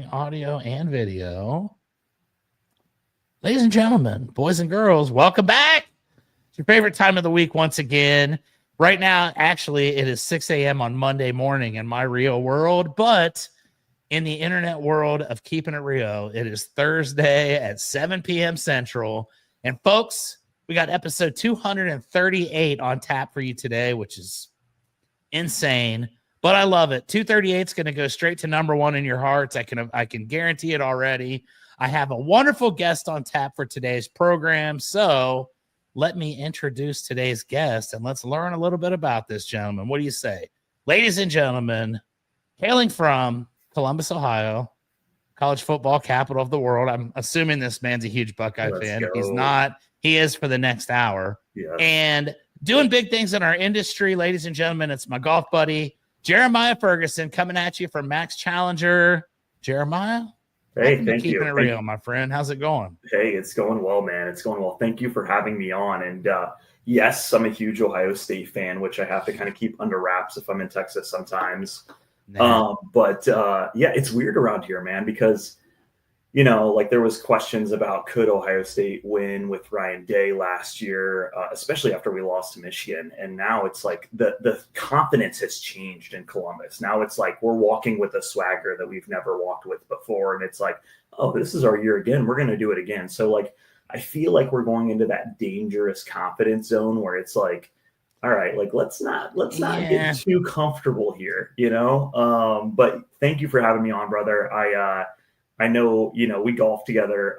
streaming audio and video. Ladies and gentlemen, boys and girls, welcome back. It's your favorite time of the week once again. Right now, actually, it is 6 a.m. on Monday morning in my real world, but in the internet world of Keepin It Rio, it is Thursday at 7 p.m. Central. And folks, we got episode 238 on tap for you today, which is insane, but I love it. 238 is going to go straight to number one in your hearts. I can guarantee it already. I have a wonderful guest on tap for today's program, so let me introduce today's guest and let's learn a little bit about this gentleman. What do you say? Ladies and gentlemen, hailing from Columbus, Ohio, college football capital of the world. I'm assuming this man's a huge Buckeye fan. If he's not, he is for the next hour. Yes. And doing big things in our industry, ladies and gentlemen, it's my golf buddy, Jeremiah Ferguson, coming at you from Maxx Challenger. Jeremiah? Hey, thank you. Keeping it real, my friend. How's it going? Hey, it's going well, man. It's going well. Thank you for having me on. And yes, I'm a huge Ohio State fan, which I have to kind of keep under wraps if I'm in Texas sometimes. But it's weird around here, man, because, you know, like there was questions about could Ohio State win with Ryan Day last year, especially after we lost to Michigan. And now it's like the confidence has changed in Columbus. Now it's like we're walking with a swagger that we've never walked with before. And it's like, oh, this is our year again. We're going to do it again. So like, I feel like we're going into that dangerous confidence zone where it's like, all right, like let's not get too comfortable here, you know? But thank you for having me on, brother. I know, you know, we golfed together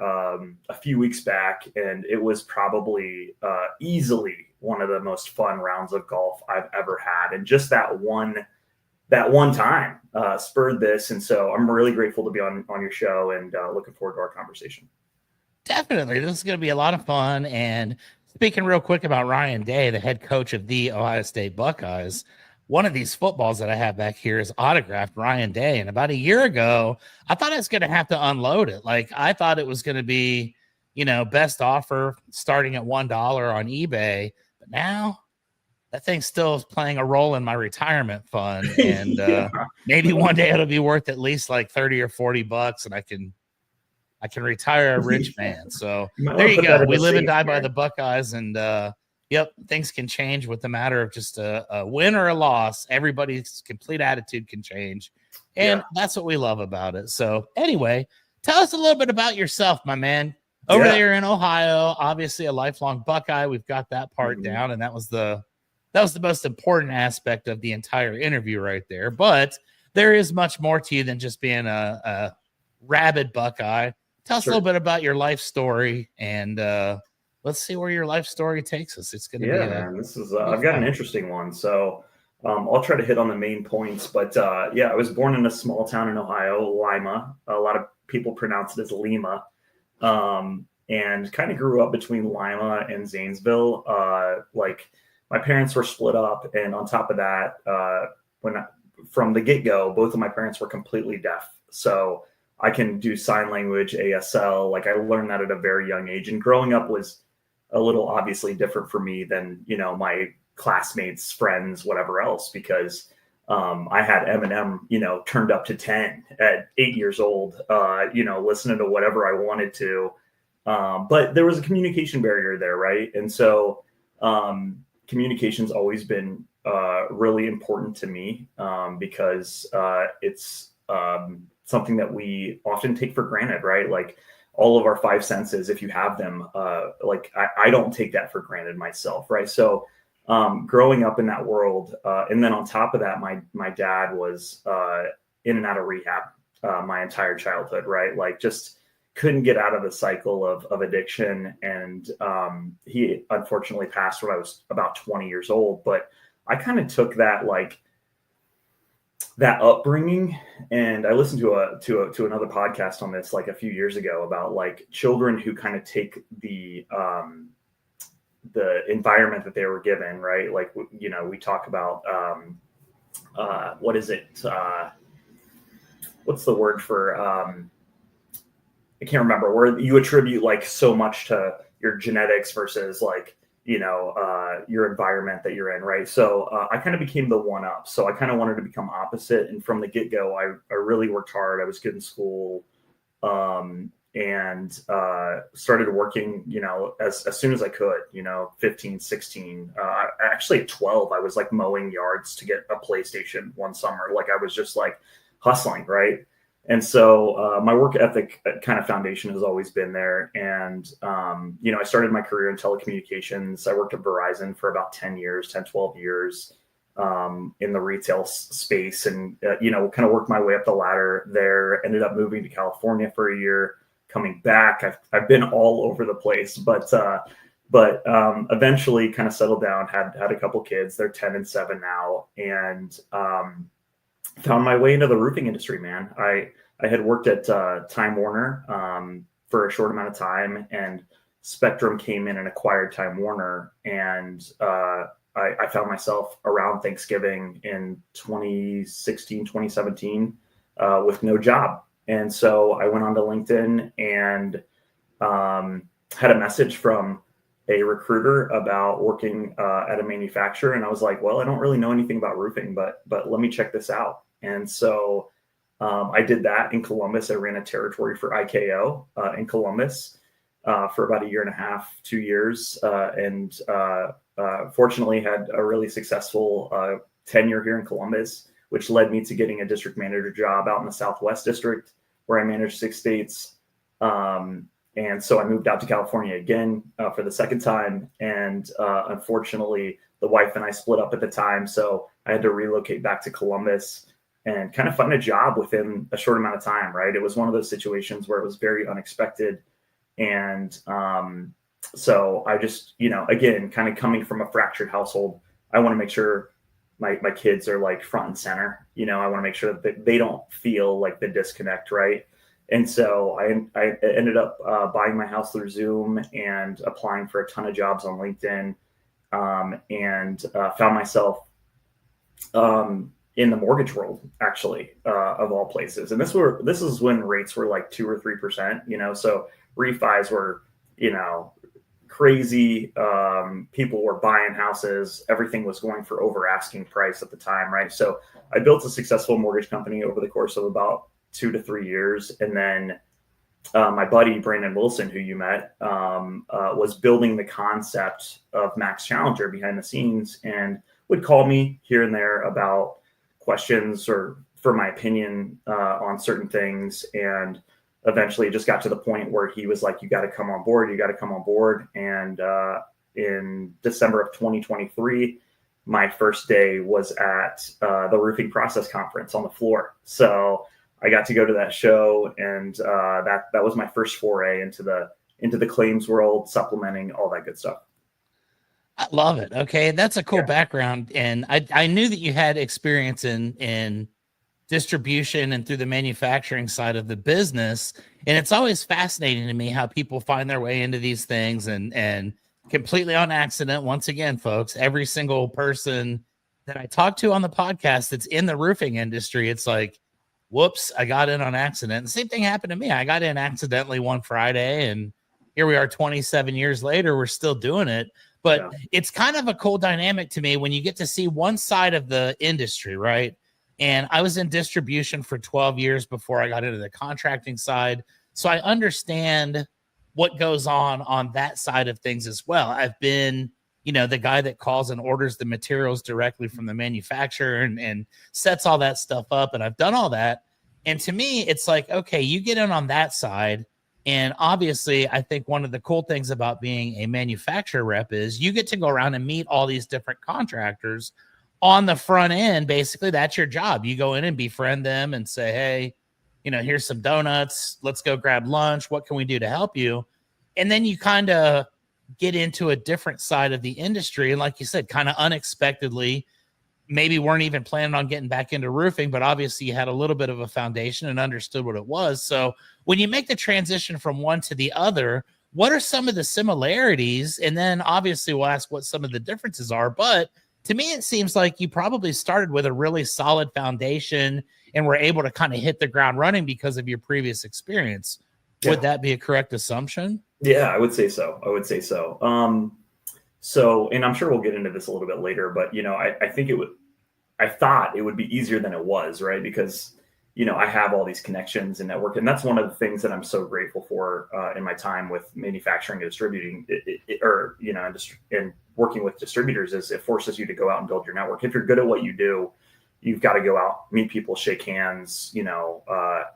a few weeks back, and it was probably easily one of the most fun rounds of golf I've ever had. And just that one time spurred this. And so I'm really grateful to be on your show and looking forward to our conversation. Definitely. This is going to be a lot of fun. And speaking real quick about Ryan Day, the head coach of the Ohio State Buckeyes, one of these footballs that I have back here is autographed Ryan Day. And about a year ago, I thought I was going to have to unload it. Like I thought it was going to be, you know, best offer starting at $1 on eBay. But now that thing still is playing a role in my retirement fund. And maybe one day it'll be worth at least like 30 or 40 bucks. And I can retire a rich man. So there you go. We live and die by the Buckeyes. And yep, things can change with the matter of just a win or a loss. Everybody's complete attitude can change. And that's what we love about it. So anyway, tell us a little bit about yourself, my man. Over there in Ohio, obviously a lifelong Buckeye. We've got that part down. And that was the most important aspect of the entire interview right there. But there is much more to you than just being a rabid Buckeye. Tell us a little bit about your life story, and let's see where your life story takes us. It's going to be man. This is I've got an interesting one, so I'll try to hit on the main points. But I was born in a small town in Ohio, Lima. A lot of people pronounce it as Lima, and kind of grew up between Lima and Zanesville. Like my parents were split up, and on top of that, from the get-go, both of my parents were completely deaf. So I can do sign language, ASL. Like I learned that at a very young age, and growing up was a little obviously different for me than, you know, my classmates, friends, whatever else, because I had Eminem, you know, turned up to 10 at 8 years old, you know, listening to whatever I wanted to. But there was a communication barrier there, right? And so communication's always been really important to me because it's something that we often take for granted, right? Like all of our five senses, if you have them, like I don't take that for granted myself, right? So growing up in that world, and then on top of that, my dad was in and out of rehab my entire childhood, right? Like just couldn't get out of the cycle of addiction. And he unfortunately passed when I was about 20 years old. But I kind of took that that upbringing, and I listened to another podcast on this like a few years ago about like children who kind of take the environment that they were given, right? Like, you know, we talk about what is it? What's the word for I can't remember, where you attribute like so much to your genetics versus like your environment that you're in, right? So I kind of became the one up. So I kind of wanted to become opposite. And from the get-go, I really worked hard. I was good in school, and started working, as soon as I could, 15, 16. Actually at 12, I was like mowing yards to get a PlayStation one summer. Like I was just like hustling, right? And so my work ethic kind of foundation has always been there. And, I started my career in telecommunications. I worked at Verizon for about 10 years, 10, 12 years in the retail space, and, kind of worked my way up the ladder there. Ended up moving to California for a year, coming back. I've been all over the place, but eventually kind of settled down, had a couple kids. They're 10 and 7 now. And found my way into the roofing industry, man. I had worked at Time Warner for a short amount of time, and Spectrum came in and acquired Time Warner. And I found myself around Thanksgiving in 2016, 2017 with no job. And so I went onto LinkedIn and had a message from a recruiter about working at a manufacturer. And I was like, well, I don't really know anything about roofing, but let me check this out. And so I did that in Columbus. I ran a territory for IKO in Columbus for about a year and a half, 2 years. And fortunately had a really successful tenure here in Columbus, which led me to getting a district manager job out in the Southwest District, where I managed 6 states. And so I moved out to California again for the second time. And unfortunately, the wife and I split up at the time. So I had to relocate back to Columbus and kind of find a job within a short amount of time, right? It was one of those situations where it was very unexpected. And so I just, again, kind of coming from a fractured household, I want to make sure my kids are like front and center. I want to make sure that they don't feel like the disconnect, right? And so I ended up buying my house through Zoom and applying for a ton of jobs on LinkedIn, and found myself in the mortgage world, actually, of all places. And this is when rates were like 2 or 3%, so refis were, crazy. People were buying houses. Everything was going for over asking price at the time, right? So I built a successful mortgage company over the course of about 2 to 3 years. And then my buddy, Brandon Wilson, who you met, was building the concept of Maxx Challenger behind the scenes, and would call me here and there about questions or for my opinion on certain things. And eventually it just got to the point where he was like, you got to come on board. And in December of 2023, my first day was at the Roofing Process Conference on the floor. So I got to go to that show, and that was my first foray into the claims world, supplementing, all that good stuff. I love it. Okay, that's a cool background, and I knew that you had experience in distribution and through the manufacturing side of the business, and it's always fascinating to me how people find their way into these things and completely on accident. Once again, folks, every single person that I talk to on the podcast that's in the roofing industry, it's like, whoops, I got in on accident. The same thing happened to me. I got in accidentally one Friday, and here we are 27 years later, we're still doing it. But it's kind of a cool dynamic to me when you get to see one side of the industry, right? And I was in distribution for 12 years before I got into the contracting side. So I understand what goes on that side of things as well. I've been, the guy that calls and orders the materials directly from the manufacturer and sets all that stuff up. And I've done all that. And to me, it's like, okay, you get in on that side. And obviously, I think one of the cool things about being a manufacturer rep is you get to go around and meet all these different contractors on the front end. Basically, that's your job. You go in and befriend them and say, hey, here's some donuts. Let's go grab lunch. What can we do to help you? And then you kind of get into a different side of the industry. And like you said, kind of unexpectedly, maybe weren't even planning on getting back into roofing, but obviously you had a little bit of a foundation and understood what it was. So when you make the transition from one to the other, what are some of the similarities? And then obviously we'll ask what some of the differences are. But to me, it seems like you probably started with a really solid foundation and were able to kind of hit the ground running because of your previous experience. Would that be a correct assumption? Yeah, I would say so. So, and I'm sure we'll get into this a little bit later, but I thought it would be easier than it was, right? Because, I have all these connections and network, and that's one of the things that I'm so grateful for in my time with manufacturing and distributing, and working with distributors, is it forces you to go out and build your network. If you're good at what you do, you've got to go out, meet people, shake hands,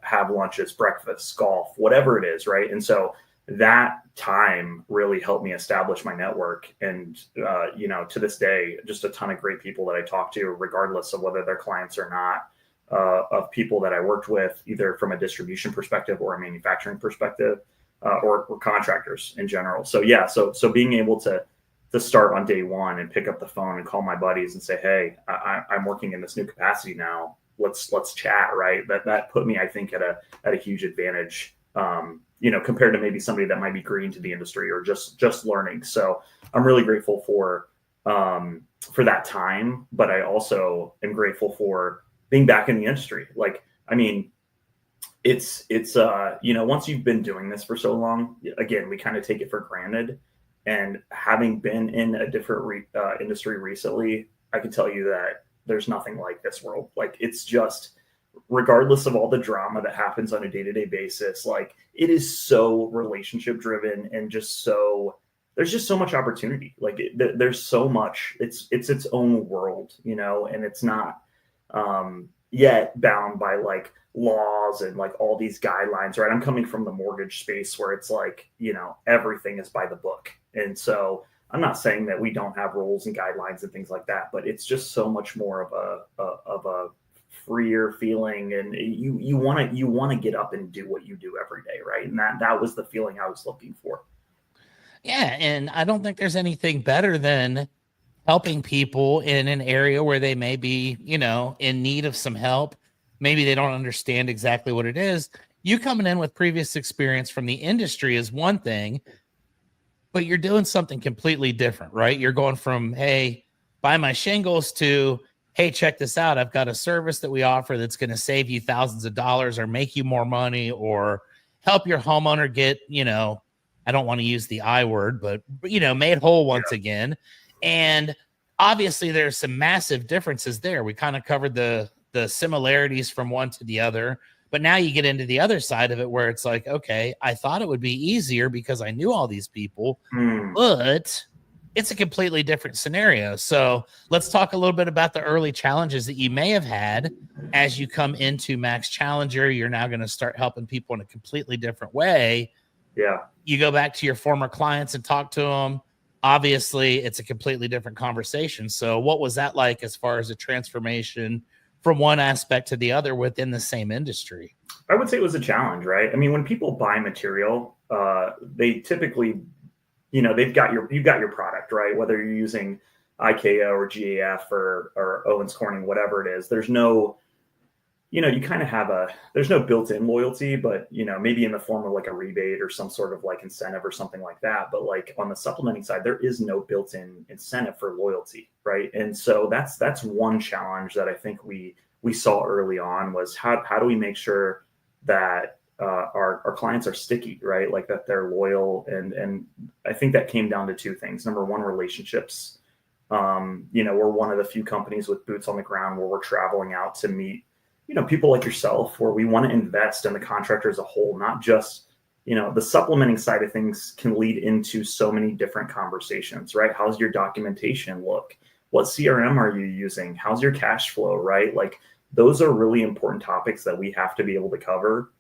have lunches, breakfast, golf, whatever it is, right? And so that time really helped me establish my network. And, to this day, just a ton of great people that I talk to, regardless of whether they're clients or not, of people that I worked with, either from a distribution perspective or a manufacturing perspective, or contractors in general. So yeah, so being able to start on day one and pick up the phone and call my buddies and say, hey, I'm working in this new capacity now. Let's chat, right? That put me, I think, at a huge advantage, compared to maybe somebody that might be green to the industry or just learning. So I'm really grateful for that time, but I also am grateful for being back in the industry. Like, I mean, it's once you've been doing this for so long, again, we kind of take it for granted. And having been in a different industry recently, I can tell you that there's nothing like this world. Like, it's just, regardless of all the drama that happens on a day-to-day basis, like, it is so relationship driven, and there's just so much opportunity. Like, there's so much, it's its own world, and it's not yet bound by like laws and like all these guidelines, right? I'm coming from the mortgage space where it's like, everything is by the book. And so I'm not saying that we don't have rules and guidelines and things like that, but it's just so much more of a freer feeling. And you want to get up and do what you do every day, right? And that was the feeling I was looking for. Yeah. And I don't think there's anything better than helping people in an area where they may be, in need of some help. Maybe they don't understand exactly what it is. You coming in with previous experience from the industry is one thing, but you're doing something completely different, right? You're going from, hey, buy my shingles, to, hey, check this out. I've got a service that we offer that's going to save you thousands of dollars or make you more money or help your homeowner get, I don't want to use the I word, but made whole once again. And obviously there's some massive differences there. We kind of covered the similarities from one to the other, but now you get into the other side of it where it's like, okay, I thought it would be easier because I knew all these people, but it's a completely different scenario. So let's talk a little bit about the early challenges that you may have had as you come into Maxx Challenger. You're now going to start helping people in a completely different way. Yeah. You go back to your former clients and talk to them. Obviously, it's a completely different conversation. So what was that like as far as a transformation from one aspect to the other within the same industry? I would say it was a challenge, right? I mean, when people buy material, they typically, you've got your product, right? Whether you're using IKEA or GAF or Owens Corning, whatever it is, there's no, you kind of have there's no built-in loyalty, but, maybe in the form of like a rebate or some sort of like incentive or something like that. But like on the supplementing side, there is no built-in incentive for loyalty, right? And so that's one challenge that I think we saw early on, was how do we make sure that our clients are sticky, right? Like that they're loyal. And I think that came down to two things. Number one, relationships. We're one of the few companies with boots on the ground where we're traveling out to meet, people like yourself, where we want to invest in the contractor as a whole, not just, the supplementing side of things can lead into so many different conversations, right? How's your documentation look? What CRM are you using? How's your cash flow, right? Like, those are really important topics that we have to be able to cover.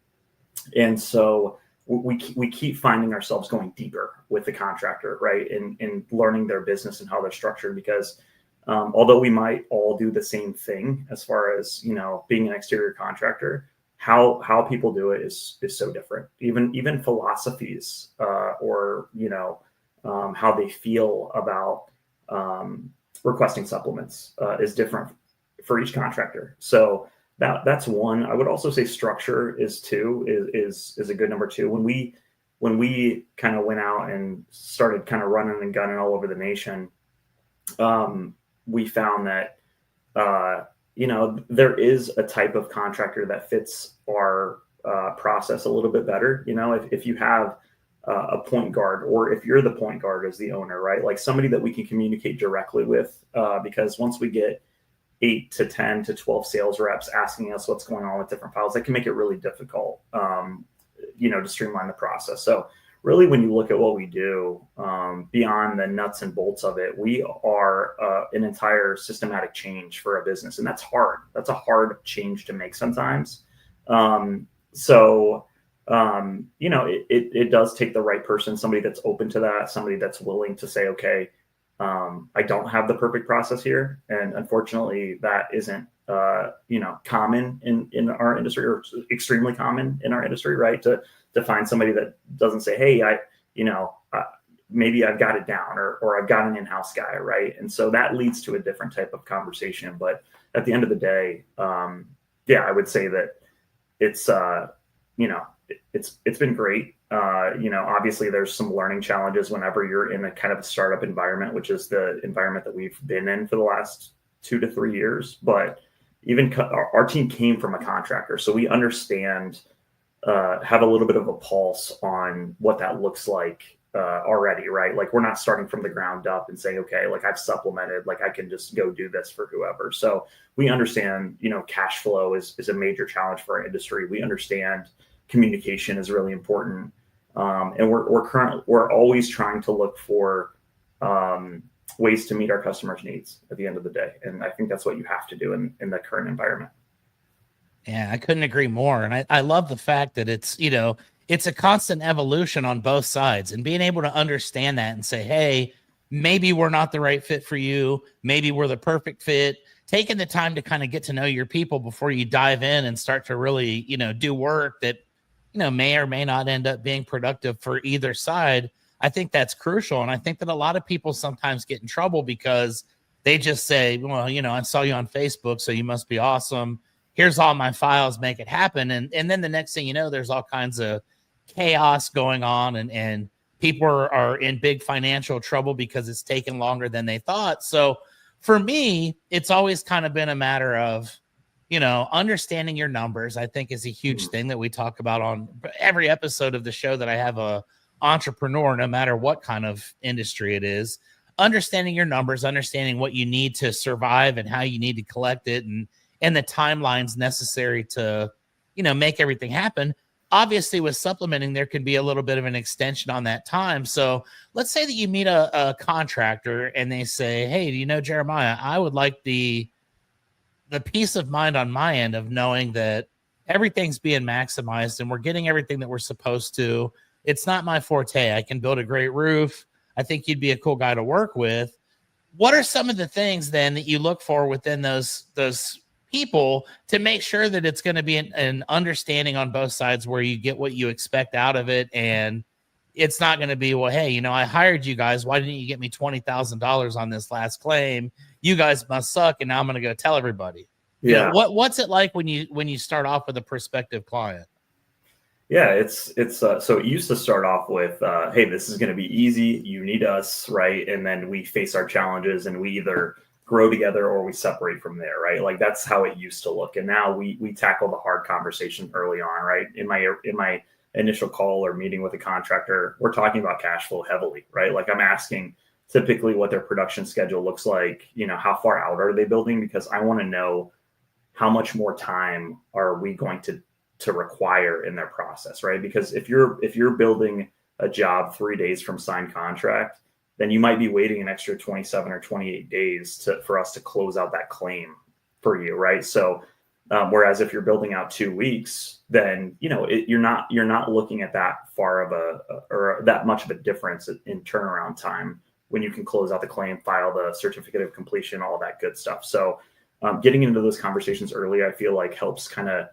And so we keep finding ourselves going deeper with the contractor, right? And learning their business and how they're structured, because although we might all do the same thing as far as, being an exterior contractor, how people do it is so different. Even philosophies, or how they feel about requesting supplements is different for each contractor. So that's one. I would also say structure is a good number two. When we kind of went out and started kind of running and gunning all over the nation, we found that, there is a type of contractor that fits our process a little bit better. If you have a point guard, or if you're the point guard as the owner, right? Like somebody that we can communicate directly with, because once we get 8 to 10 to 12 sales reps asking us what's going on with different files, that can make it really difficult, to streamline the process. So really, when you look at what we do, beyond the nuts and bolts of it, we are an entire systematic change for a business. And that's hard. That's a hard change to make sometimes. It does take the right person, somebody that's open to that, somebody that's willing to say, okay, I don't have the perfect process here. And unfortunately, that isn't, common in our industry, or extremely common in our industry, right? To find somebody that doesn't say, hey, maybe I've got it down, or I've got an in-house guy, right? And so that leads to a different type of conversation. But at the end of the day, I would say that it's been great. Obviously there's some learning challenges whenever you're in a kind of a startup environment, which is the environment that we've been in for the last 2 to 3 years. But even our team came from a contractor, so we understand, have a little bit of a pulse on what that looks like already, right? Like we're not starting from the ground up and saying, okay, like I've supplemented, like I can just go do this for whoever. So we understand, cash flow is a major challenge for our industry. We understand communication is really important. And we're always trying to look for ways to meet our customers' needs at the end of the day. And I think that's what you have to do in the current environment. Yeah, I couldn't agree more. And I love the fact that it's a constant evolution on both sides, and being able to understand that and say, hey, maybe we're not the right fit for you. Maybe we're the perfect fit. Taking the time to kind of get to know your people before you dive in and start to really, do work that, may or may not end up being productive for either side. I think that's crucial. And I think that a lot of people sometimes get in trouble because they just say, well, I saw you on Facebook, so you must be awesome. Here's all my files, make it happen. And then the next thing you know, there's all kinds of chaos going on, and people are in big financial trouble because it's taken longer than they thought. So for me, it's always kind of been a matter of, understanding your numbers, I think, is a huge thing that we talk about on every episode of the show that I have a entrepreneur, no matter what kind of industry it is. Understanding your numbers, understanding what you need to survive and how you need to collect it, and the timelines necessary to, make everything happen. Obviously, with supplementing, there can be a little bit of an extension on that time. So let's say that you meet a contractor and they say, hey, Jeremiah, I would like the peace of mind on my end of knowing that everything's being maximized and we're getting everything that we're supposed to. It's not my forte. I can build a great roof. I think you'd be a cool guy to work with. What are some of the things then that you look for within those people to make sure that it's going to be an understanding on both sides where you get what you expect out of it, and it's not going to be, well, hey, I hired you guys. Why didn't you get me $20,000 on this last claim? You guys must suck, and now I'm going to go tell everybody. Yeah. What's it like when you start off with a prospective client? Yeah, it's so it used to start off with, hey, this is going to be easy. You need us, right? And then we face our challenges, and we either grow together or we separate from there, right? Like that's how it used to look. And now we tackle the hard conversation early on, right? In my initial call or meeting with a contractor, we're talking about cash flow heavily, right? Like I'm asking typically what their production schedule looks like, how far out are they building? Because I want to know how much more time are we going to require in their process, right? Because if you're building a job 3 days from signed contract, then you might be waiting an extra 27 or 28 days for us to close out that claim for you, right? So whereas if you're building out 2 weeks, then you're not looking at that far of or that much of a difference in turnaround time when you can close out the claim, file the certificate of completion, all that good stuff. So getting into those conversations early, I feel like helps kind of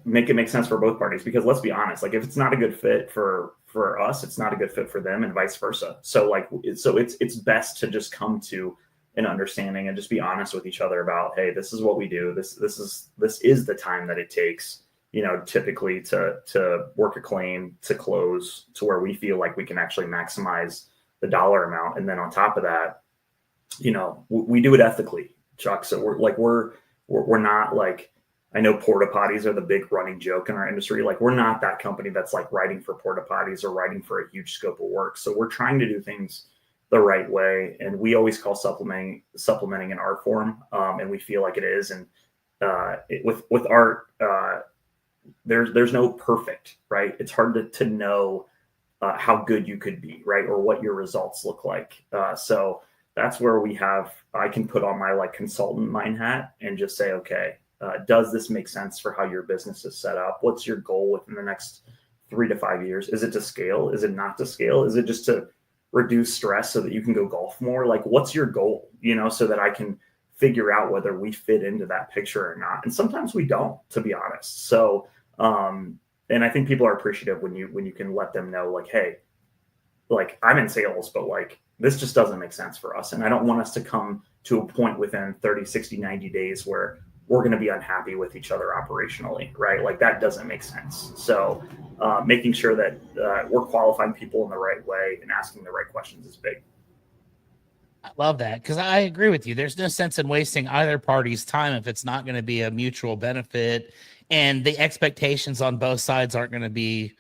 make it make sense for both parties, because let's be honest, like if it's not a good fit for us, it's not a good fit for them, and vice versa. So it's best to just come to an understanding and just be honest with each other about, hey, this is what we do. This is the time that it takes, typically to work a claim to close to where we feel like we can actually maximize the dollar amount. And then on top of that, we do it ethically, Chuck. So we're not like, I know porta potties are the big running joke in our industry. Like, we're not that company that's like writing for porta potties or writing for a huge scope of work. So we're trying to do things the right way. And we always call supplementing an art form. And we feel like it is. And with art, there's no perfect, right? It's hard to know how good you could be, right? Or what your results look like. So that's where I can put on my like consultant mind hat and just say, okay, does this make sense for how your business is set up? What's your goal within the next 3 to 5 years? Is it to scale? Is it not to scale? Is it just to reduce stress so that you can go golf more? Like, what's your goal, so that I can figure out whether we fit into that picture or not. And sometimes we don't, to be honest. So, and I think people are appreciative when you can let them know, like, hey, like, I'm in sales, but like, this just doesn't make sense for us. And I don't want us to come to a point within 30, 60, 90 days where we're going to be unhappy with each other operationally, right? Like, that doesn't make sense. So making sure that we're qualifying people in the right way and asking the right questions is big. I love that, because I agree with you. There's no sense in wasting either party's time if it's not going to be a mutual benefit, and the expectations on both sides aren't going to be,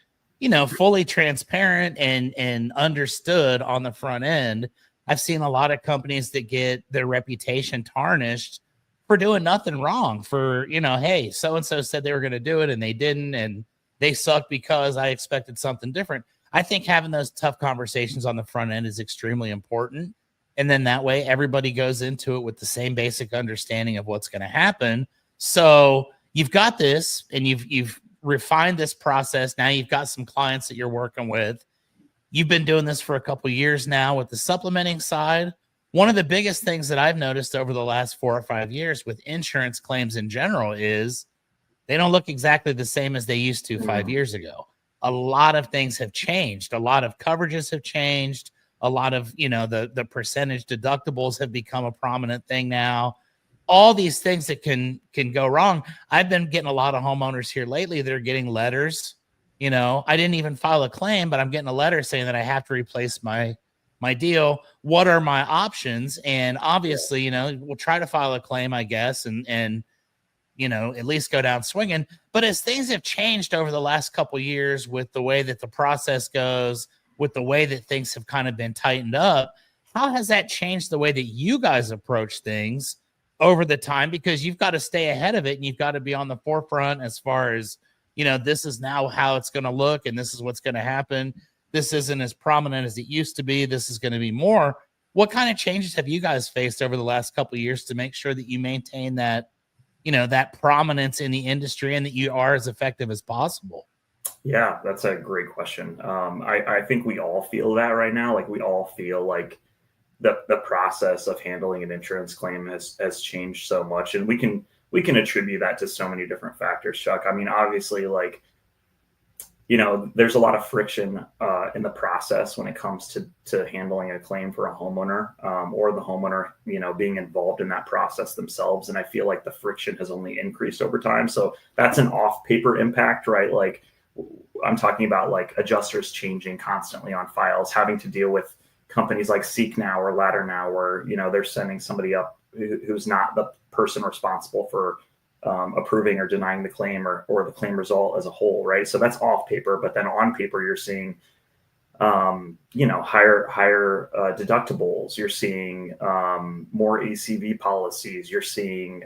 fully transparent and understood on the front end. I've seen a lot of companies that get their reputation tarnished for doing nothing wrong, for, hey, so-and-so said they were going to do it and they didn't, and they suck because I expected something different. I think having those tough conversations on the front end is extremely important. And then that way everybody goes into it with the same basic understanding of what's going to happen. So you've got this, and you've refined this process. Now you've got some clients that you're working with. You've been doing this for a couple of years now with the supplementing side. One of the biggest things that I've noticed over the last 4 or 5 years with insurance claims in general is they don't look exactly the same as they used to 5 years ago. A lot of things have changed. A lot of coverages have changed. A lot of, the percentage deductibles have become a prominent thing now. All these things that can go wrong. I've been getting a lot of homeowners here lately that are getting letters. I didn't even file a claim, but I'm getting a letter saying that I have to replace my deal. What are my options? And obviously, we'll try to file a claim, I guess, and at least go down swinging. But as things have changed over the last couple of years with the way that the process goes, with the way that things have kind of been tightened up, how has that changed the way that you guys approach things over the time? Because you've got to stay ahead of it, and you've got to be on the forefront as far as, this is now how it's going to look, and this is what's going to happen. This isn't as prominent as it used to be. This is going to be more. What kind of changes have you guys faced over the last couple of years to make sure that you maintain that, that prominence in the industry, and that you are as effective as possible? Yeah, that's a great question. I think we all feel that right now. Like, we all feel like the process of handling an insurance claim has changed so much, and we can attribute that to so many different factors, Chuck. I mean, obviously, like, there's a lot of friction in the process when it comes to handling a claim for a homeowner, or the homeowner, being involved in that process themselves. And I feel like the friction has only increased over time. So that's an off-paper impact, right? Like, I'm talking about like adjusters changing constantly on files, having to deal with companies like Seek Now or Ladder Now, where, they're sending somebody up who's not the person responsible for approving or denying the claim or the claim result as a whole, right? So that's off paper, but then on paper, you're seeing, higher deductibles. You're seeing more ACV policies. You're seeing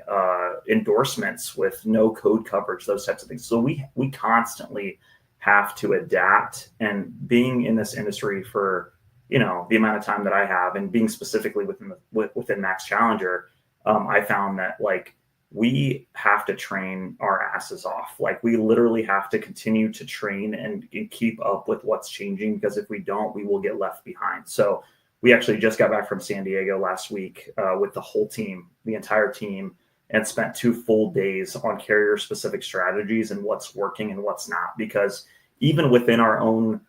endorsements with no code coverage, those types of things. So we constantly have to adapt. And being in this industry for, the amount of time that I have, and being specifically within Maxx Challenger, I found that, like, we have to train our asses off. Like, we literally have to continue to train and keep up with what's changing, because if we don't, we will get left behind. So we actually just got back from San Diego last week with the whole team, the entire team, and spent 2 full days on carrier specific strategies and what's working and what's not. Because even within our own,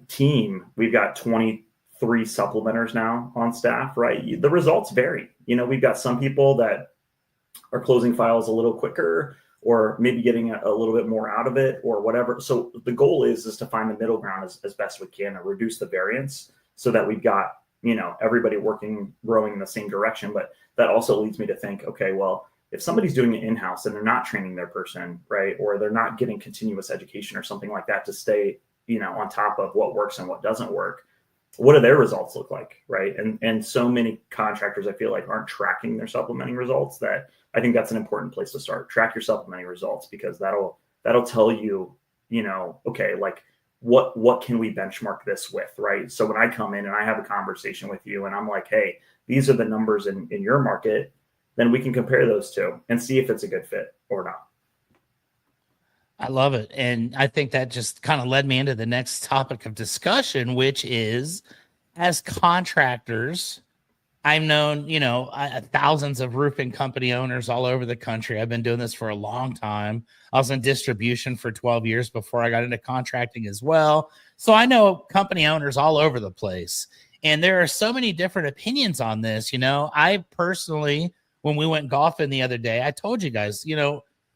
team, we've got 23 supplementers now on staff, right? The results vary. We've got some people that are closing files a little quicker, or maybe getting a little bit more out of it, or whatever. So the goal is to find the middle ground as best we can and reduce the variance, so that we've got, everybody rowing in the same direction. But that also leads me to think, okay, well, if somebody's doing it in-house and they're not training their person, right, or they're not getting continuous education or something like that to stay, on top of what works and what doesn't work, what do their results look like, right? And so many contractors, I feel like, aren't tracking their supplementing results. That I think that's an important place to start. Track your supplementing results, because that'll tell you, okay, like what can we benchmark this with, right? So when I come in and I have a conversation with you and I'm like, hey, these are the numbers in your market, then we can compare those two and see if it's a good fit or not. I love it. And I think that just kind of led me into the next topic of discussion, which is, as contractors, I've known, thousands of roofing company owners all over the country. I've been doing this for a long time. I was in distribution for 12 years before I got into contracting as well. So I know company owners all over the place. And there are so many different opinions on this. I personally, when we went golfing the other day, I told you guys,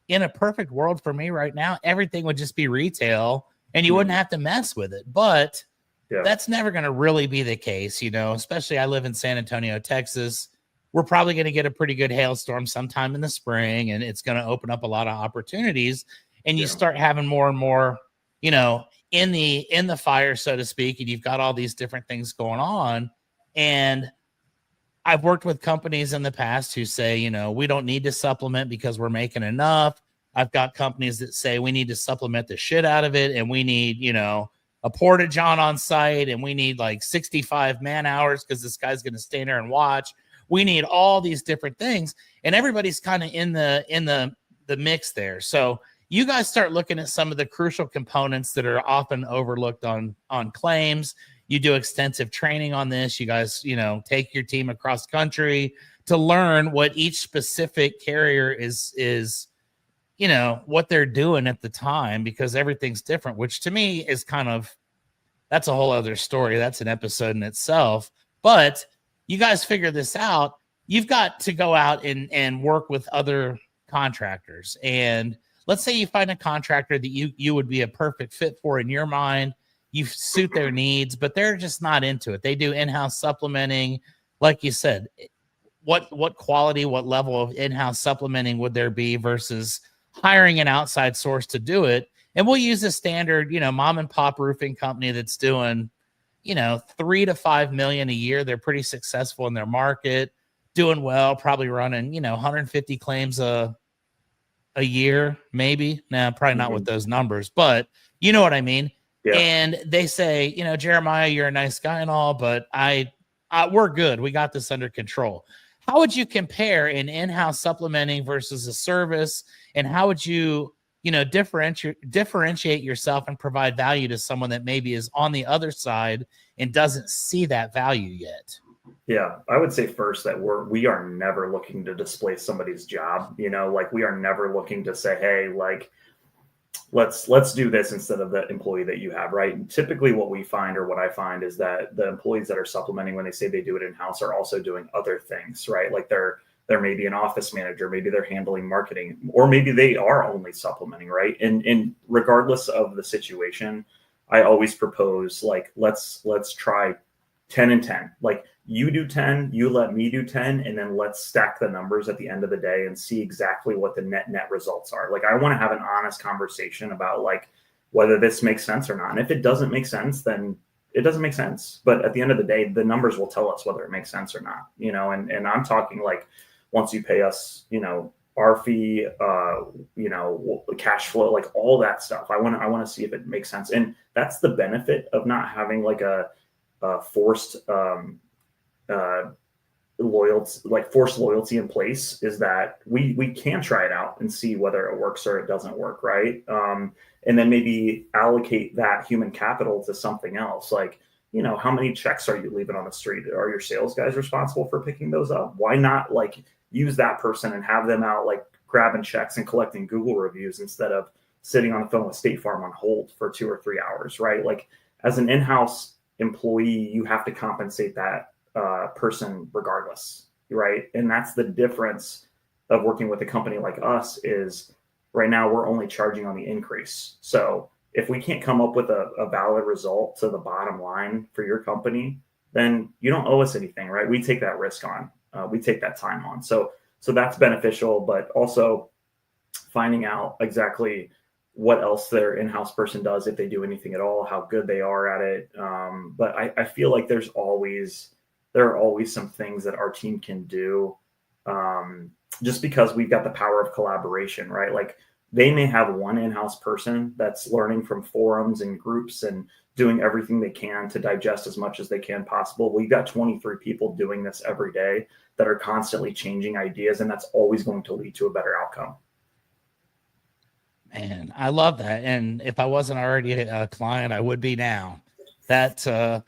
in a perfect world for me right now, everything would just be retail and you wouldn't have to mess with it. But that's never going to really be the case, especially I live in San Antonio, Texas. We're probably going to get a pretty good hailstorm sometime in the spring, and it's going to open up a lot of opportunities. And you start having more and more, in the fire, so to speak, and you've got all these different things going on. And I've worked with companies in the past who say, we don't need to supplement because we're making enough. I've got companies that say we need to supplement the shit out of it, and we need, a porta-john on site, and we need like 65 man hours because this guy's going to stand there and watch. We need all these different things, and everybody's kind of in the mix there. So you guys start looking at some of the crucial components that are often overlooked on claims. You do extensive training on this. You guys, take your team across country to learn what each specific carrier is, what they're doing at the time, because everything's different, which to me is that's a whole other story. That's an episode in itself. But you guys figure this out. You've got to go out and work with other contractors. And let's say you find a contractor that you would be a perfect fit for in your mind. You suit their needs, but they're just not into it. They do in-house supplementing. Like you said, what quality, what level of in-house supplementing would there be versus hiring an outside source to do it? And we'll use a standard, mom and pop roofing company that's doing, $3 to $5 million a year. They're pretty successful in their market, doing well, probably running, 150 claims a year, maybe. Nah, probably not with those numbers, but you know what I mean? Yeah. And they say, Jeremiah, you're a nice guy and all, but we're good. We got this under control. How would you compare an in-house supplementing versus a service? And how would you, differentiate yourself and provide value to someone that maybe is on the other side and doesn't see that value yet? Yeah, I would say first that we are never looking to displace somebody's job. We are never looking to say, hey, like, let's do this instead of the employee that you have, right? And typically what we find, or what I find, is that the employees that are supplementing, when they say they do it in-house, are also doing other things, right? Like they're maybe an office manager, maybe they're handling marketing, or maybe they are only supplementing, right? And regardless of the situation, I always propose, like, let's try 10 and 10. Like, you do 10, you let me do 10, and then let's stack the numbers at the end of the day and see exactly what the net results are. Like, I want to have an honest conversation about, like, whether this makes sense or not. And if it doesn't make sense, then it doesn't make sense. But at the end of the day, the numbers will tell us whether it makes sense or not, and I'm talking, like, once you pay us, our fee, cash flow, like all that stuff. I want to see if it makes sense. And that's the benefit of not having like a forced loyalty in place, is that we can try it out and see whether it works or it doesn't work, right? And then maybe allocate that human capital to something else. Like, how many checks are you leaving on the street? Are your sales guys responsible for picking those up? Why not, like, use that person and have them out, like, grabbing checks and collecting Google reviews instead of sitting on the phone with State Farm on hold for 2 or 3 hours, right? Like, as an in-house employee, you have to compensate that person regardless, right? And that's the difference of working with a company like us. Is right now we're only charging on the increase. So if we can't come up with a valid result to the bottom line for your company, then you don't owe us anything, right? We take that risk on. We take that time on. So So that's beneficial, but also finding out exactly what else their in-house person does, if they do anything at all, how good they are at it. But I feel like there are always some things that our team can do, just because we've got the power of collaboration, right? Like they may have one in-house person that's learning from forums and groups and doing everything they can to digest as much as they can possible. We've got 23 people doing this every day that are constantly changing ideas, and that's always going to lead to a better outcome. Man, I love that. And if I wasn't already a client, I would be now. That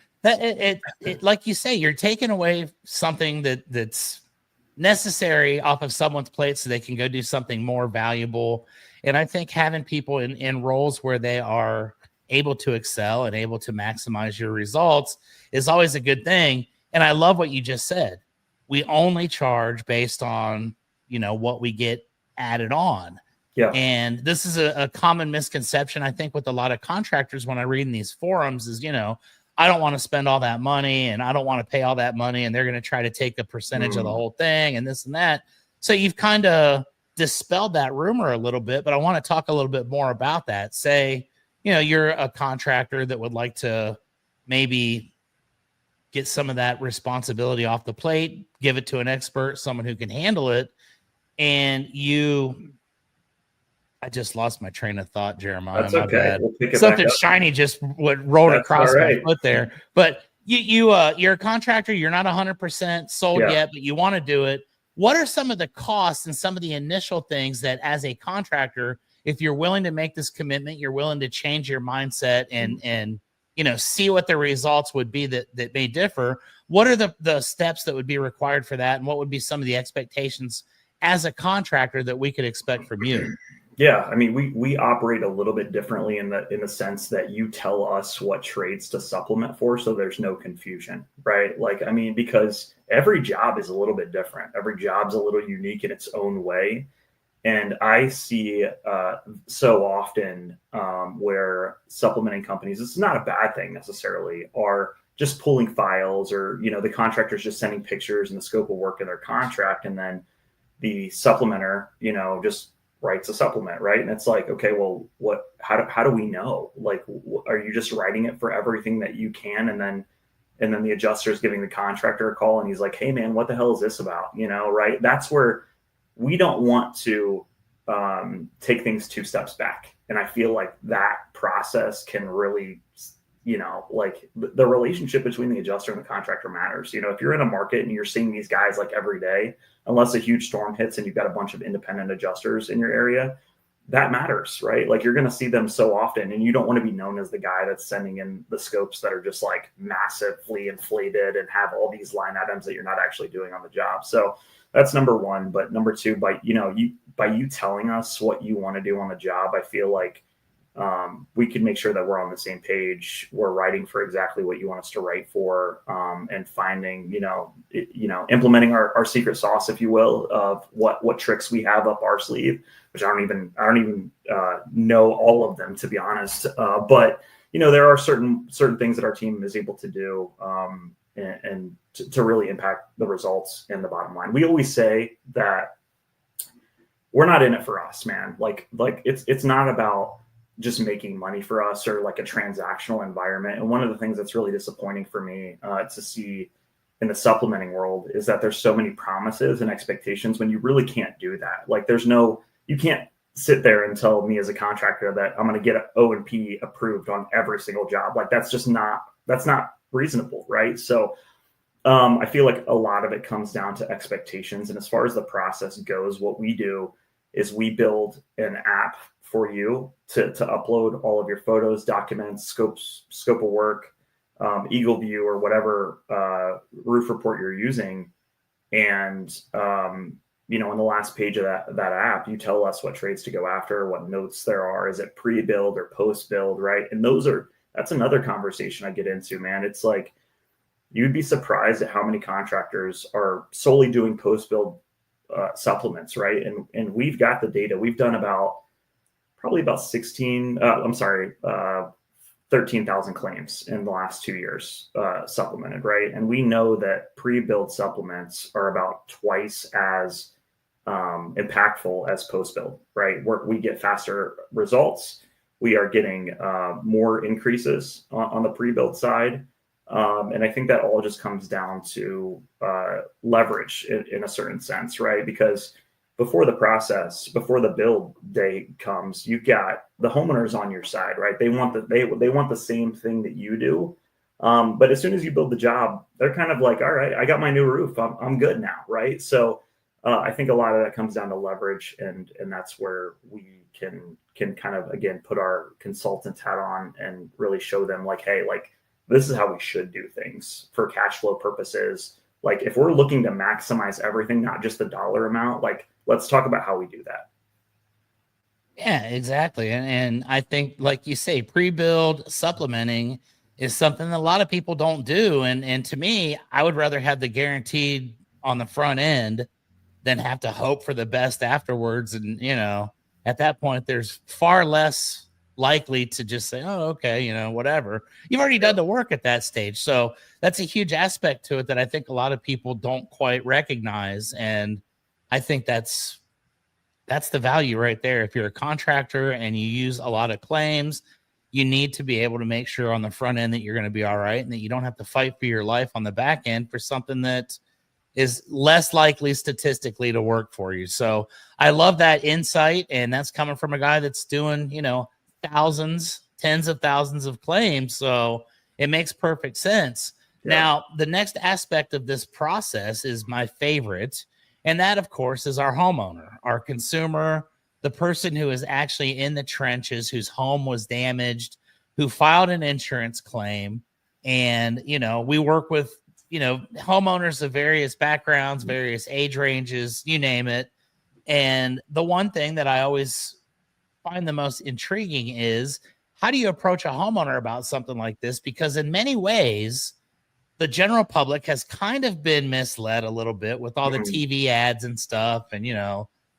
like you say, you're taking away something that's necessary off of someone's plate so they can go do something more valuable. And I think having people in roles where they are able to excel and able to maximize your results is always a good thing. And I love what you just said. We only charge based on, what we get added on. Yeah. And this is a common misconception, I think, with a lot of contractors when I read in these forums is, I don't want to spend all that money and I don't want to pay all that money. And they're going to try to take a percentage of the whole thing and this and that. So you've kind of dispelled that rumor a little bit, but I want to talk a little bit more about that. Say, you're a contractor that would like to maybe get some of that responsibility off the plate, give it to an expert, someone who can handle it. And I just lost my train of thought, Jeremiah. That's okay. We'll pick it Something back up. shiny just rolled That's across right. my foot there. But you're a contractor. You're not 100% sold yet, but you want to do it. What are some of the costs and some of the initial things that, as a contractor, if you're willing to make this commitment, you're willing to change your mindset and see what the results would be that may differ? What are the steps that would be required for that, and what would be some of the expectations as a contractor that we could expect from you? Yeah, I mean, we operate a little bit differently in the sense that you tell us what trades to supplement for, so there's no confusion, right? Like, I mean, because every job is a little bit different. Every job's a little unique in its own way. And I see so often where supplementing companies, it's not a bad thing necessarily, are just pulling files, or, the contractor's just sending pictures and the scope of work in their contract, and then the supplementer, just writes a supplement, right? And it's like, okay, well, how do we know? Like, are you just writing it for everything that you can, and then the adjuster is giving the contractor a call and he's like, hey man, what the hell is this about? Right? That's where we don't want to take things 2 steps back. And I feel like that process can really, like the relationship between the adjuster and the contractor matters. If you're in a market and you're seeing these guys like every day, unless a huge storm hits and you've got a bunch of independent adjusters in your area, that matters, right? Like you're going to see them so often, and you don't want to be known as the guy that's sending in the scopes that are just like massively inflated and have all these line items that you're not actually doing on the job. So that's number one. But number two, by you telling us what you want to do on the job, I feel like we can make sure that we're on the same page. We're writing for exactly what you want us to write for, and finding, implementing our secret sauce, if you will, of what tricks we have up our sleeve, which I don't even know all of them, to be honest. But there are certain things that our team is able to do, and to really impact the results and the bottom line. We always say that we're not in it for us, man. Like it's not about just making money for us or like a transactional environment. And one of the things that's really disappointing for me to see in the supplementing world is that there's so many promises and expectations when you really can't do that. Like you can't sit there and tell me as a contractor that I'm going to get O&P approved on every single job. Like that's not reasonable. Right. So I feel like a lot of it comes down to expectations. And as far as the process goes, what we do is we build an app for you to upload all of your photos, documents, scope of work, Eagle View, or whatever roof report you're using. And, on the last page of that app, you tell us what trades to go after, what notes there are. Is it pre-build or post-build, right? And that's another conversation I get into, man. It's like, you'd be surprised at how many contractors are solely doing post-build supplements, right? And we've got the data. We've done probably about 13,000 claims in the last 2 years supplemented, right? And we know that pre-build supplements are about twice as impactful as post-build, right? We get faster results. We are getting more increases on the pre-build side. And I think that all just comes down to leverage in a certain sense, right? Because before the process, before the build day comes, you've got the homeowners on your side, right? They want the same thing that you do. But as soon as you build the job, they're kind of like, all right, I got my new roof. I'm good now, right? So I think a lot of that comes down to leverage, and that's where we can kind of, again, put our consultant hat on and really show them like, hey, like, this is how we should do things for cash flow purposes. Like, if we're looking to maximize everything, not just the dollar amount, like, let's talk about how we do that. Yeah, exactly. And I think, like you say, pre-build supplementing is something that a lot of people don't do. And to me, I would rather have the guaranteed on the front end than have to hope for the best afterwards. And, at that point, there's far less likely to just say, oh, okay, whatever. You've already done the work at that stage. So that's a huge aspect to it that I think a lot of people don't quite recognize. And I think that's the value right there. If you're a contractor and you use a lot of claims, you need to be able to make sure on the front end that you're going to be all right and that you don't have to fight for your life on the back end for something that is less likely statistically to work for you. So I love that insight. And that's coming from a guy that's doing, thousands, tens of thousands of claims. So it makes perfect sense. Yeah. Now, the next aspect of this process is my favorite. And that, of course, is our homeowner, our consumer, the person who is actually in the trenches, whose home was damaged, who filed an insurance claim. And, we work with, homeowners of various backgrounds, various age ranges, you name it. And the one thing that I always find the most intriguing is, how do you approach a homeowner about something like this? Because in many ways, the general public has kind of been misled a little bit with all the TV ads and stuff, and,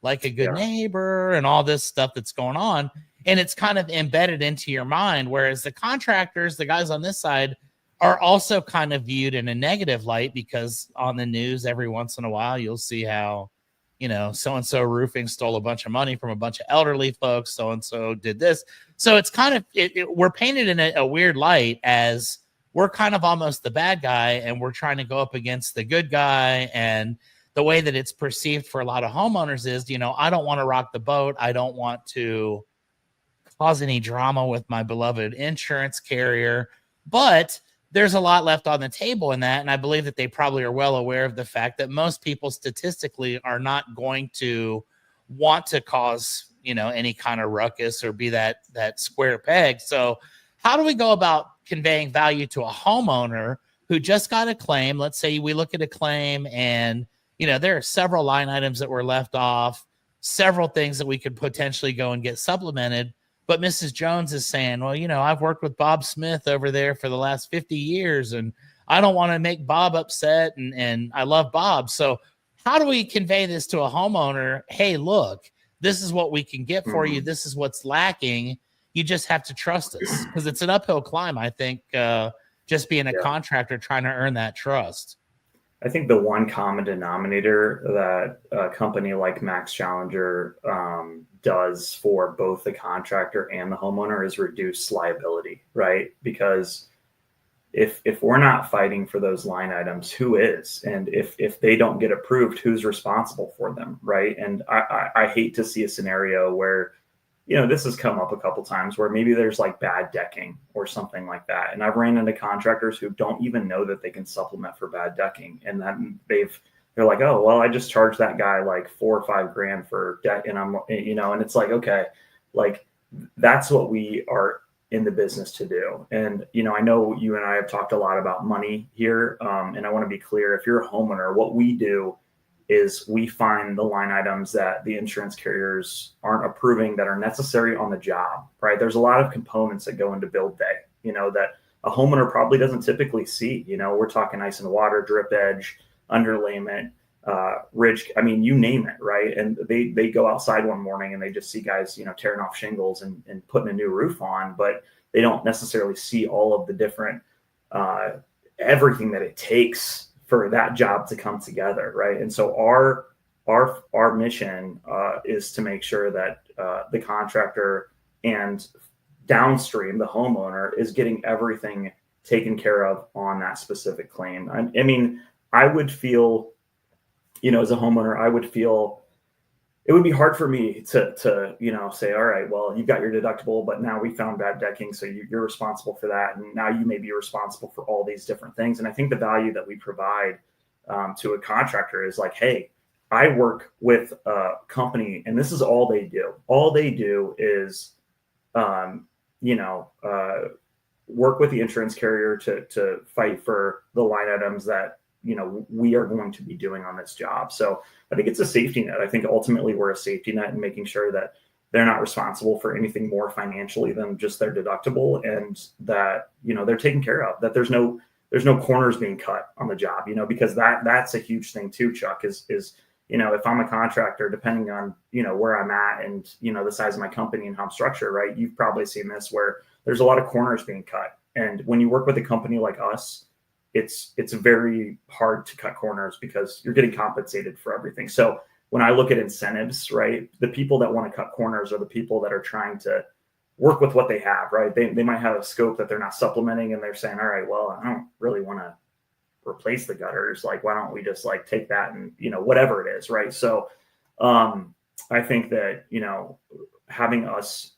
like a good neighbor and all this stuff that's going on. And it's kind of embedded into your mind. Whereas the contractors, the guys on this side, are also kind of viewed in a negative light, because on the news every once in a while, you'll see how, so-and-so roofing stole a bunch of money from a bunch of elderly folks. So-and-so did this. So it's kind of, we're painted in a weird light as we're kind of almost the bad guy, and we're trying to go up against the good guy. And the way that it's perceived for a lot of homeowners is, I don't want to rock the boat. I don't want to cause any drama with my beloved insurance carrier. But there's a lot left on the table in that. And I believe that they probably are well aware of the fact that most people statistically are not going to want to cause, any kind of ruckus or be that square peg. So how do we go about conveying value to a homeowner who just got a claim? Let's say we look at a claim and, there are several line items that were left off, several things that we could potentially go and get supplemented. But Mrs. Jones is saying, well, I've worked with Bob Smith over there for the last 50 years, and I don't want to make Bob upset, and I love Bob. So how do we convey this to a homeowner? Hey, look, this is what we can get for you. This is what's lacking. You just have to trust us, because it's an uphill climb, I think, just being a contractor trying to earn that trust. I think the one common denominator that a company like Maxx Challenger does for both the contractor and the homeowner is reduce liability, right? Because if we're not fighting for those line items, who is? And if they don't get approved, who's responsible for them, right? And I hate to see a scenario where, this has come up a couple times where maybe there's like bad decking or something like that. And I've ran into contractors who don't even know that they can supplement for bad decking. And then they're like, oh, well, I just charged that guy like $4 or $5 grand for deck. And I'm, and it's like, okay, like that's what we are in the business to do. And, I know you and I have talked a lot about money here. And I want to be clear, if you're a homeowner, what we do is we find the line items that the insurance carriers aren't approving that are necessary on the job, right? There's a lot of components that go into build day, that a homeowner probably doesn't typically see. We're talking ice and water, drip edge, underlayment, ridge, you name it, right? And they go outside one morning and they just see guys, tearing off shingles and putting a new roof on, but they don't necessarily see all of the different, everything that it takes for that job to come together, right? And so our our mission is to make sure that the contractor and downstream the homeowner is getting everything taken care of on that specific claim. I mean, I would feel, as a homeowner, I would feel it would be hard for me to say, all right, well, you've got your deductible, but now we found bad decking, so you're responsible for that, and now you may be responsible for all these different things. And I think the value that we provide to a contractor is like, hey, I work with a company, and this is all they do. All they do is, work with the insurance carrier to fight for the line items that we are going to be doing on this job. So I think it's a safety net. I think ultimately we're a safety net in making sure that they're not responsible for anything more financially than just their deductible, and that, they're taken care of, that there's no corners being cut on the job, because that's a huge thing too, Chuck, is, if I'm a contractor, depending on, where I'm at and, the size of my company and how I'm structured, right? You've probably seen this where there's a lot of corners being cut. And when you work with a company like us, it's very hard to cut corners because you're getting compensated for everything. So when I look at incentives, right, the people that want to cut corners are the people that are trying to work with what they have, right? They might have a scope that they're not supplementing, and they're saying, all right, well, I don't really want to replace the gutters. Like, why don't we just take that and, whatever it is, right? So I think that, having us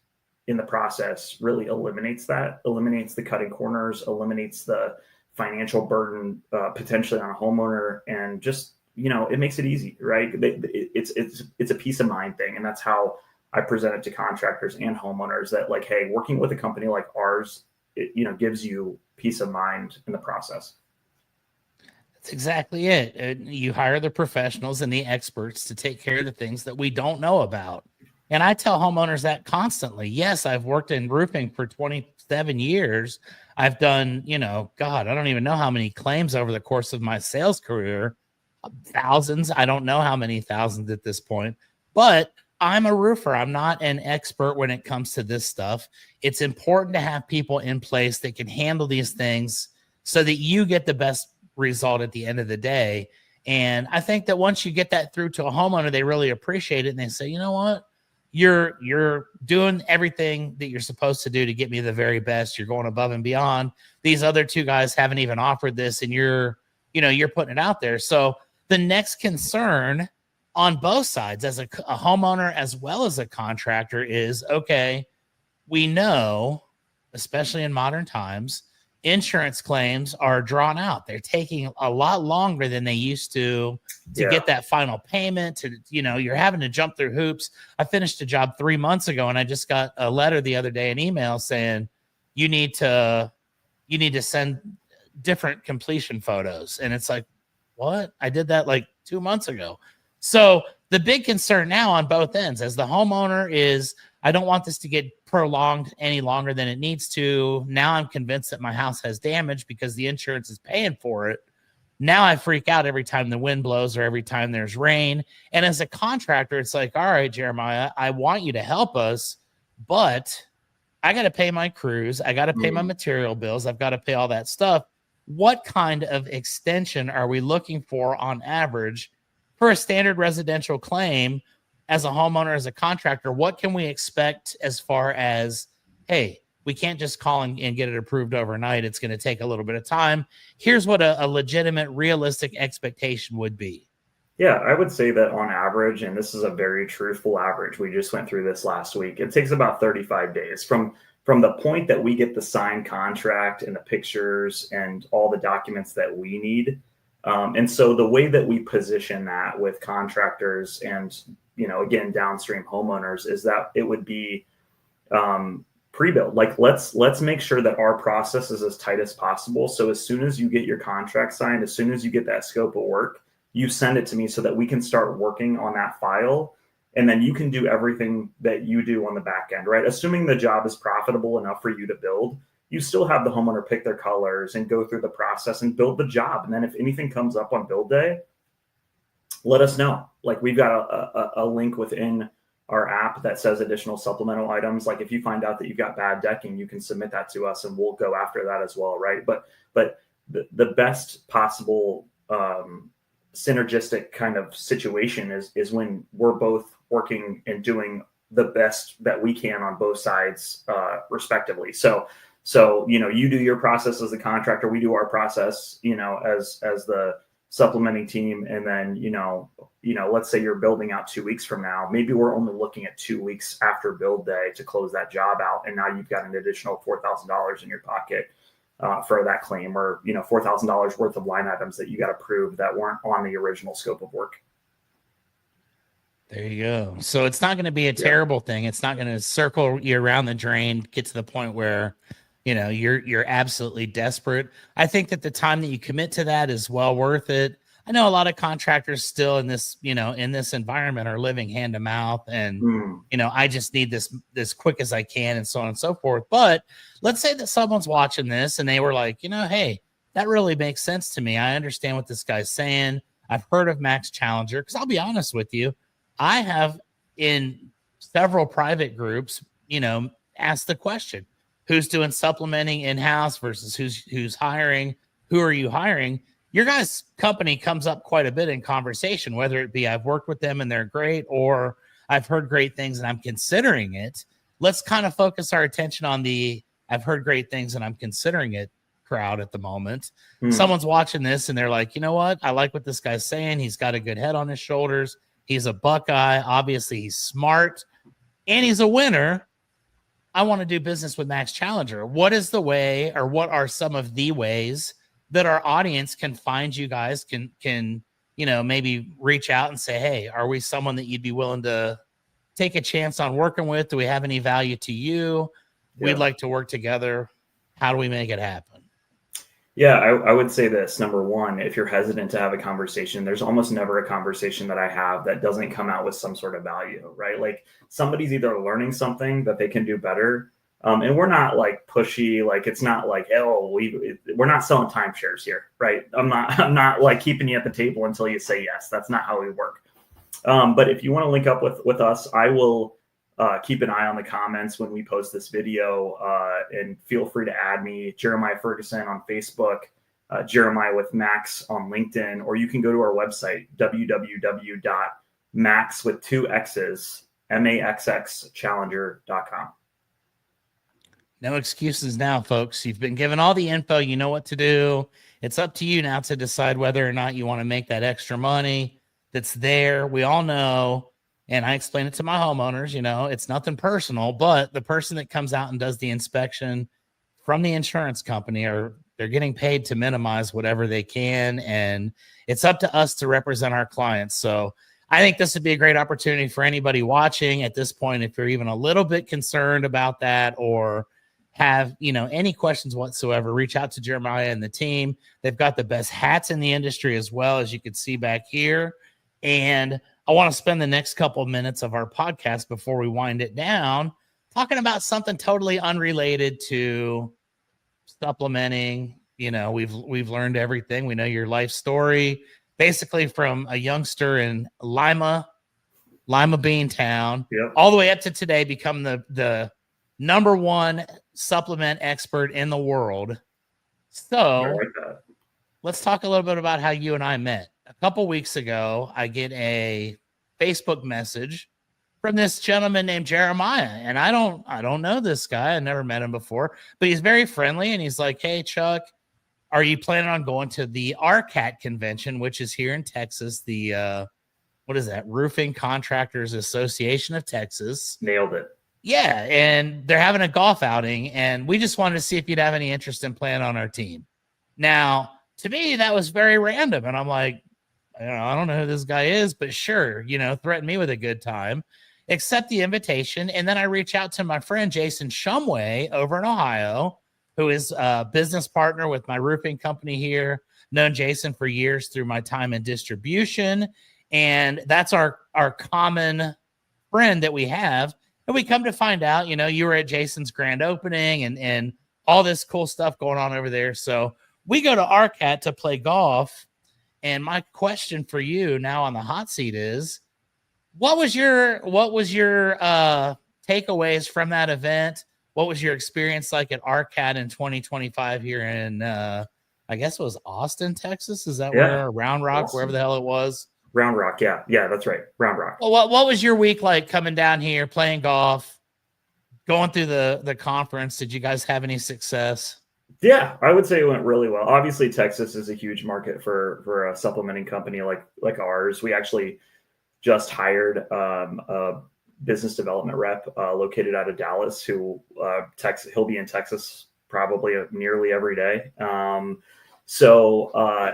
in the process really eliminates the cutting corners, eliminates the financial burden potentially on a homeowner, and just, it makes it easy, right? It's a peace of mind thing. And that's how I present it to contractors and homeowners, that like, hey, working with a company like ours, it gives you peace of mind in the process. That's exactly it. You hire the professionals and the experts to take care of the things that we don't know about. And I tell homeowners that constantly. Yes, I've worked in roofing for 27 years. I've done, God, I don't even know how many claims over the course of my sales career. Thousands. I don't know how many thousands at this point, but I'm a roofer. I'm not an expert when it comes to this stuff. It's important to have people in place that can handle these things so that you get the best result at the end of the day. And I think that once you get that through to a homeowner, they really appreciate it. And they say, you know what? You're doing everything that you're supposed to do to get me the very best. You're going above and beyond. These other two guys haven't even offered this, and you're putting it out there. So the next concern on both sides, as a homeowner as well as a contractor, is, okay, we know, especially in modern times, insurance claims are drawn out. They're taking a lot longer than they used to get that final payment. You're having to jump through hoops. I finished a job 3 months ago, and I just got a letter the other day, an email saying you need to send different completion photos. And it's like, what? I did that like 2 months ago. So the big concern now on both ends as the homeowner is, I don't want this to get prolonged any longer than it needs to. Now I'm convinced that my house has damage because the insurance is paying for it. Now I freak out every time the wind blows or every time there's rain. And as a contractor, it's like, all right, Jeremiah, I want you to help us, but I got to pay my crews. I got to pay my material bills. I've got to pay all that stuff. What kind of extension are we looking for on average for a standard residential claim? As a homeowner, as a contractor, what can we expect as far as, hey, we can't just call and get it approved overnight. It's going to take a little bit of time. Here's what a legitimate, realistic expectation would be. Yeah, I would say that on average, and this is a very truthful average, we just went through this last week, it takes about 35 days from the point that we get the signed contract and the pictures and all the documents that we need. And so the way that we position that with contractors and, again, downstream homeowners is that it would be pre-built. Like, let's make sure that our process is as tight as possible. So as soon as you get your contract signed, as soon as you get that scope of work, you send it to me so that we can start working on that file. And then you can do everything that you do on the back end, right? Assuming the job is profitable enough for you to build, you still have the homeowner pick their colors and go through the process and build the job. And then if anything comes up on build day, let us know. Like, we've got a link within our app that says additional supplemental items. Like, if you find out that you've got bad decking, you can submit that to us and we'll go after that as well, right? But the best possible synergistic kind of situation is when we're both working and doing the best that we can on both sides, respectively. So, you do your process as a contractor, we do our process, as the supplementing team. And then, let's say you're building out 2 weeks from now, maybe we're only looking at 2 weeks after build day to close that job out. And now you've got an additional $4,000 in your pocket for that claim, or, $4,000 worth of line items that you got to prove that weren't on the original scope of work. There you go. So it's not going to be a terrible thing. It's not going to circle you around the drain, get to the point where, you're absolutely desperate. I think that the time that you commit to that is well worth it. I know a lot of contractors still in this, in this environment are living hand to mouth, and, I just need this quick as I can, and so on and so forth. But let's say that someone's watching this and they were like, hey, that really makes sense to me. I understand what this guy's saying. I've heard of Maxx Challenger, because I'll be honest with you, I have in several private groups, asked the question, who's doing supplementing in-house versus who's hiring? Who are you hiring? Your guys' company comes up quite a bit in conversation, whether it be I've worked with them and they're great, or I've heard great things and I'm considering it. Let's kind of focus our attention on the I've heard great things and I'm considering it crowd at the moment. Someone's watching this and they're like, you know what? I like what this guy's saying. He's got a good head on his shoulders. He's a Buckeye. Obviously, he's smart and he's a winner. I want to do business with Maxx Challenger. What is the way, or what are some of the ways that our audience can find you guys, can maybe reach out and say, hey, are we someone that you'd be willing to take a chance on working with? Do we have any value to you? Yeah. We'd like to work together. How do we make it happen? Yeah, I would say this. Number one, if you're hesitant to have a conversation, there's almost never a conversation that I have that doesn't come out with some sort of value, right? Like somebody's either learning something that they can do better. And we're not like pushy, like it's not like, we're not selling timeshares here, right? I'm not like keeping you at the table until you say yes. That's not how we work. But if you want to link up with us, I will keep an eye on the comments when we post this video, and feel free to add me, Jeremiah Ferguson on Facebook, Jeremiah with Maxx on LinkedIn, or you can go to our website, www.maxx with 2 X's, maxxchallenger.com. No excuses now, folks. You've been given all the info. You know what to do. It's up to you now to decide whether or not you want to make that extra money that's there. We all know. And I explain it to my homeowners, it's nothing personal, but the person that comes out and does the inspection from the insurance company, they're getting paid to minimize whatever they can. And it's up to us to represent our clients. So I think this would be a great opportunity for anybody watching at this point. If you're even a little bit concerned about that, or have, any questions whatsoever, reach out to Jeremiah and the team. They've got the best hats in the industry, as well, as you can see back here. And I want to spend the next couple of minutes of our podcast before we wind it down talking about something totally unrelated to supplementing. We've learned everything. We know your life story, basically from a youngster in Lima Bean Town, all the way up to today, become the number one supplement expert in the world. So let's talk a little bit about how you and I met. A couple weeks ago, I get a Facebook message from this gentleman named Jeremiah, and I don't know this guy. I never met him before, but he's very friendly, and he's like, "Hey, Chuck, are you planning on going to the RCAT convention, which is here in Texas? The what is that? Roofing Contractors Association of Texas." Nailed it. Yeah, and they're having a golf outing, and we just wanted to see if you'd have any interest in playing on our team. Now, to me, that was very random, and I'm like, I don't know who this guy is, but sure, threaten me with a good time, accept the invitation. And then I reach out to my friend Jason Shumway over in Ohio, who is a business partner with my roofing company here. Known Jason for years through my time in distribution. And that's our common friend that we have. And we come to find out, you were at Jason's grand opening and all this cool stuff going on over there. So we go to RCAT to play golf. And my question for you now on the hot seat is, what was your takeaways from that event? What was your experience like at RCAT in 2025 here in I guess it was Austin, Texas. Is that Yeah. where Round Rock, Awesome. wherever the hell it was? Round Rock. Yeah. Yeah, that's right. Round Rock. Well, what was your week like coming down here, playing golf, going through the conference? Did you guys have any success? Yeah, I would say it went really well. Obviously, Texas is a huge market for a supplementing company like ours. We actually just hired a business development rep located out of Dallas who he'll be in Texas probably nearly every day. So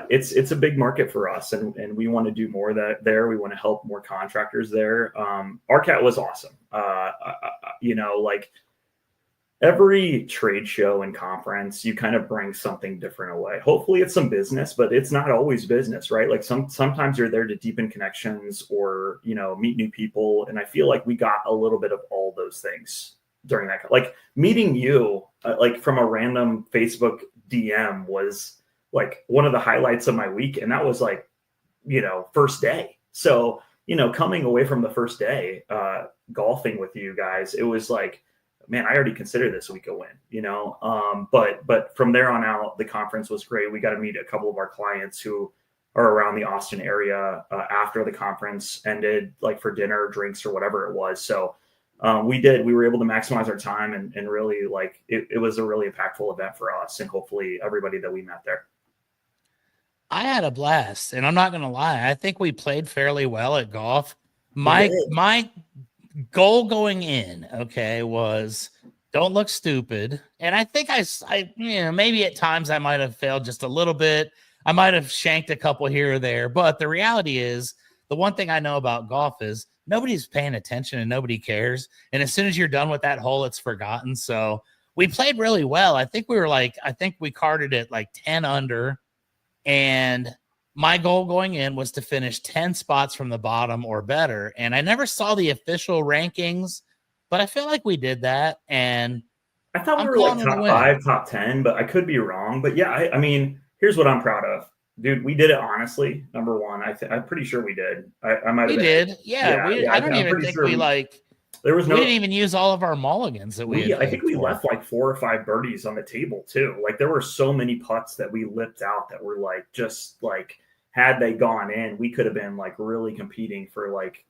it's a big market for us, and we want to do more of that there. We want to help more contractors there. RCAT was awesome. Like every trade show and conference, you kind of bring something different away. Hopefully it's some business, but it's not always business, right? Like sometimes you're there to deepen connections or, meet new people. And I feel like we got a little bit of all those things during that. Like meeting you, like from a random Facebook DM was like one of the highlights of my week. And that was like, first day. So, coming away from the first day, golfing with you guys, it was like, man, I already consider this week a win, but from there on out, the conference was great. We got to meet a couple of our clients who are around the Austin area after the conference ended, like for dinner, drinks, or whatever it was. So we were able to maximize our time and really like, it was a really impactful event for us and hopefully everybody that we met there. I had a blast, and I'm not going to lie. I think we played fairly well at golf. My goal going in, was don't look stupid. And I think I maybe at times I might have failed just a little bit. I might have shanked a couple here or there, but the reality is the one thing I know about golf is nobody's paying attention and nobody cares. And as soon as you're done with that hole, it's forgotten. So we played really well. I think we carded it like 10 under, and my goal going in was to finish 10 spots from the bottom or better. And I never saw the official rankings, but I feel like we did that. And I thought we were like top 5, top 10, but I could be wrong. But yeah, I mean, here's what I'm proud of. Dude, we did it honestly. Number one, I'm pretty sure we did. I might have. We did. Yeah. I don't even think we didn't even use all of our mulligans that we had. I think we left like 4 or 5 birdies on the table too. Like there were so many putts that we lipped out that were like, just like, had they gone in, we could have been like really competing for like,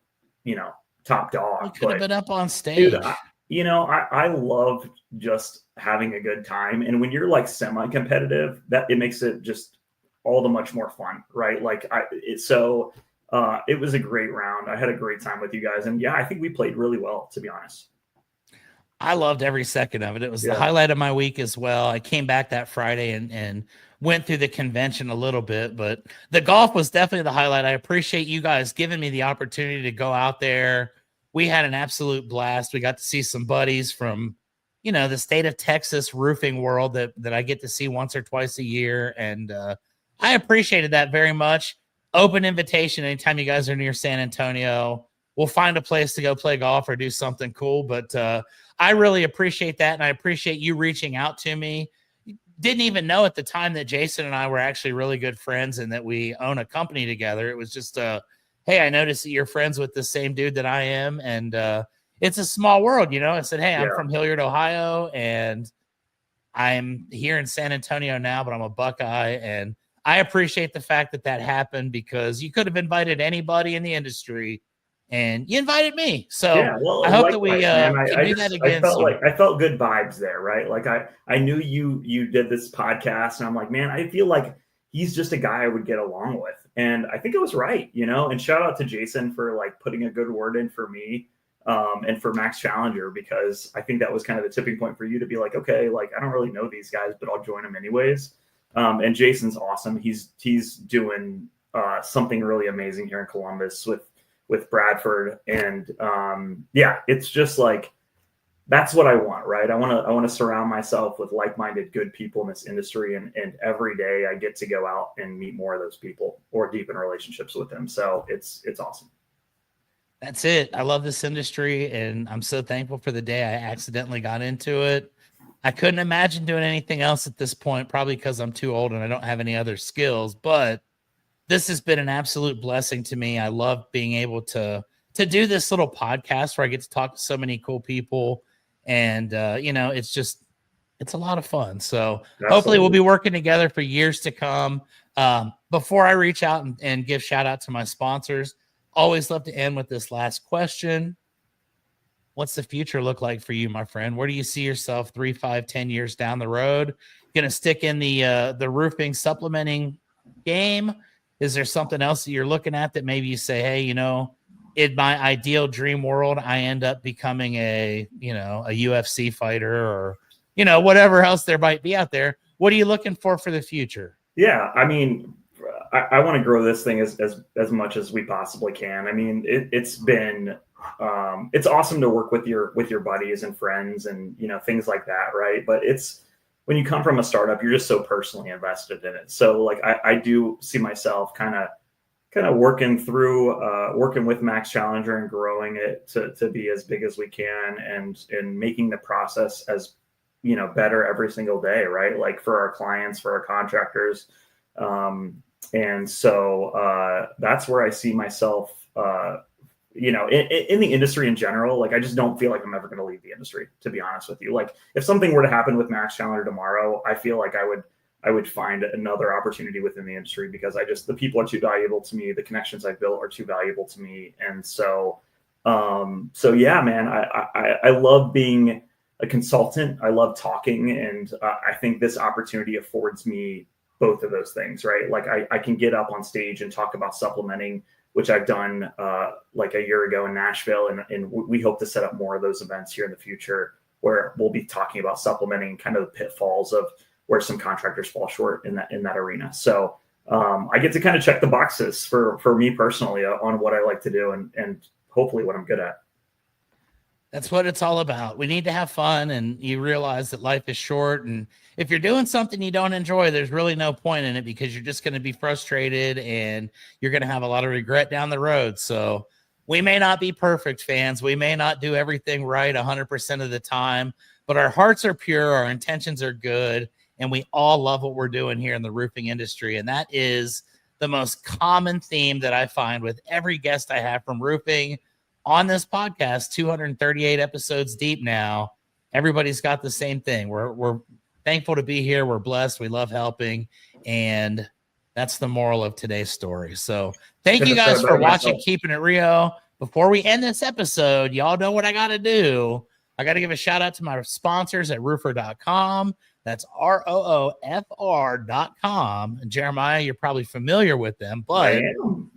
top dog. We could have been up on stage. Dude, I love just having a good time. And when you're like semi-competitive, that it makes it just all the much more fun, right? Like it was a great round. I had a great time with you guys. And yeah, I think we played really well, to be honest. I loved every second of it. It was the highlight of my week as well. I came back that Friday and went through the convention a little bit, but the golf was definitely the highlight. I appreciate you guys giving me the opportunity to go out there. We had an absolute blast. We got to see some buddies from, the state of Texas roofing world that I get to see once or twice a year. And I appreciated that very much. Open invitation anytime you guys are near San Antonio. We'll find a place to go play golf or do something cool. But I really appreciate that. And I appreciate you reaching out to me. Didn't even know at the time that Jason and I were actually really good friends and that we own a company together. It was just hey, I noticed that you're friends with the same dude that I am. And it's a small world, I said, hey, I'm from Hilliard, Ohio, and I'm here in San Antonio now, but I'm a Buckeye. And I appreciate the fact that happened because you could have invited anybody in the industry and you invited me. So I hope that we can do that again. I felt good vibes there, right? Like I knew you did this podcast and I'm like, man, I feel like he's just a guy I would get along with. And I think it was right, and shout out to Jason for like putting a good word in for me and for Maxx Challenger, because I think that was kind of the tipping point for you to be like, okay, like I don't really know these guys, but I'll join them anyways. And Jason's awesome. He's doing something really amazing here in Columbus with Bradford. And it's just like, that's what I want, right? I want to surround myself with like-minded, good people in this industry. And every day I get to go out and meet more of those people or deepen relationships with them. So it's awesome. That's it. I love this industry and I'm so thankful for the day I accidentally got into it. I couldn't imagine doing anything else at this point, probably because I'm too old and I don't have any other skills, but this has been an absolute blessing to me. I love being able to do this little podcast where I get to talk to so many cool people. And, it's It's a lot of fun. So Absolutely. Hopefully we'll be working together for years to come. Before I reach out and give shout out to my sponsors, always love to end with this last question. What's the future look like for you, my friend? Where do you see yourself 3, 5, 10 years down the road? Going to stick in the roofing supplementing game? Is there something else that you're looking at that maybe you say, hey, you know, in my ideal dream world, I end up becoming a UFC fighter or, you know, whatever else there might be out there. What are you looking for the future? Yeah, I mean, I want to grow this thing as much as we possibly can. I mean, it's been it's awesome to work with your buddies and friends and, you know, things like that, right? But it's when you come from a startup, you're just so personally invested in it. So like I do see myself kind of working with Maxx Challenger and growing it to be as big as we can and making the process as, you know, better every single day, right? Like for our clients, for our contractors. And so that's where I see myself, you know, in the industry in general. Like, I just don't feel like I'm ever going to leave the industry, to be honest with you. Like, if something were to happen with Maxx Challenger tomorrow, I feel like I would find another opportunity within the industry because the people are too valuable to me. The connections I've built are too valuable to me. And so yeah, man, I love being a consultant. I love talking. And I think this opportunity affords me both of those things, right? Like I can get up on stage and talk about supplementing, which I've done like a year ago in Nashville. And we hope to set up more of those events here in the future where we'll be talking about supplementing, kind of the pitfalls of where some contractors fall short in that arena. So I get to kind of check the boxes for me personally on what I like to do and hopefully what I'm good at. That's what it's all about. We need to have fun, and you realize that life is short. And if you're doing something you don't enjoy, there's really no point in it because you're just going to be frustrated and you're going to have a lot of regret down the road. So we may not be perfect, fans. We may not do everything right 100% of the time, but our hearts are pure. Our intentions are good. And we all love what we're doing here in the roofing industry. And that is the most common theme that I find with every guest I have from roofing on this podcast, 238 episodes deep now. Everybody's got the same thing. We're thankful to be here. We're blessed. We love helping. And that's the moral of today's story. So thank you guys for watching Keepin It Rio. Before we end this episode, y'all know what I got to do. I got to give a shout out to my sponsors at roofer.com. That's ROOFR.com. And Jeremiah, you're probably familiar with them, but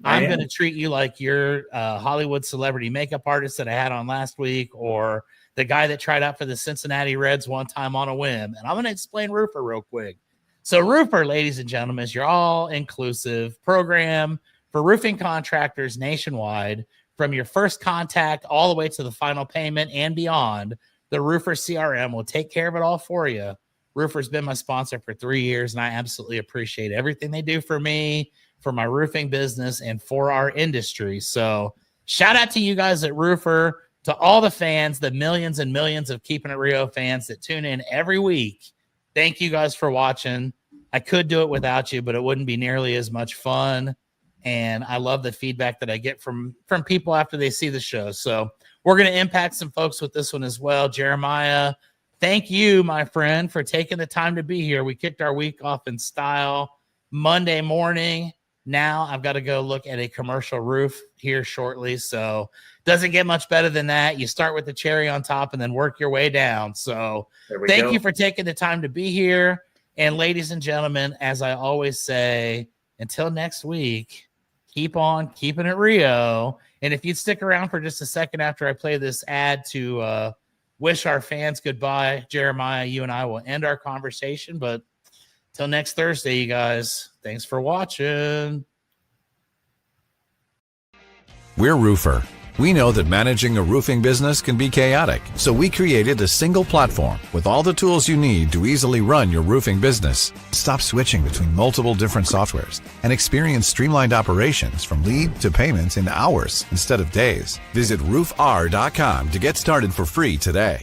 I'm going to treat you like you're a Hollywood celebrity makeup artist that I had on last week, or the guy that tried out for the Cincinnati Reds one time on a whim. And I'm going to explain Roofer real quick. So Roofer, ladies and gentlemen, is your all-inclusive program for roofing contractors nationwide, from your first contact all the way to the final payment and beyond. The Roofer CRM will take care of it all for you. Roofer's been my sponsor for 3 years, and I absolutely appreciate everything they do for me, for my roofing business, and for our industry. So shout out to you guys at Roofer, to all the fans, the millions and millions of Keepin It Rio fans that tune in every week. Thank you guys for watching. I could do it without you, but it wouldn't be nearly as much fun. And I love the feedback that I get from people after they see the show. So we're going to impact some folks with this one as well. Jeremiah, thank you, my friend, for taking the time to be here. We kicked our week off in style Monday morning. Now I've got to go look at a commercial roof here shortly. So doesn't get much better than that. You start with the cherry on top and then work your way down. So thank you for taking the time to be here. And ladies and gentlemen, as I always say, until next week, keep on keeping it Rio. And if you'd stick around for just a second after I play this ad to wish our fans goodbye, Jeremiah, you and I will end our conversation. But till next Thursday, you guys, thanks for watching. We're Roofer. We know that managing a roofing business can be chaotic, so we created a single platform with all the tools you need to easily run your roofing business. Stop switching between multiple different softwares and experience streamlined operations from lead to payments in hours instead of days. Visit roofr.com to get started for free today.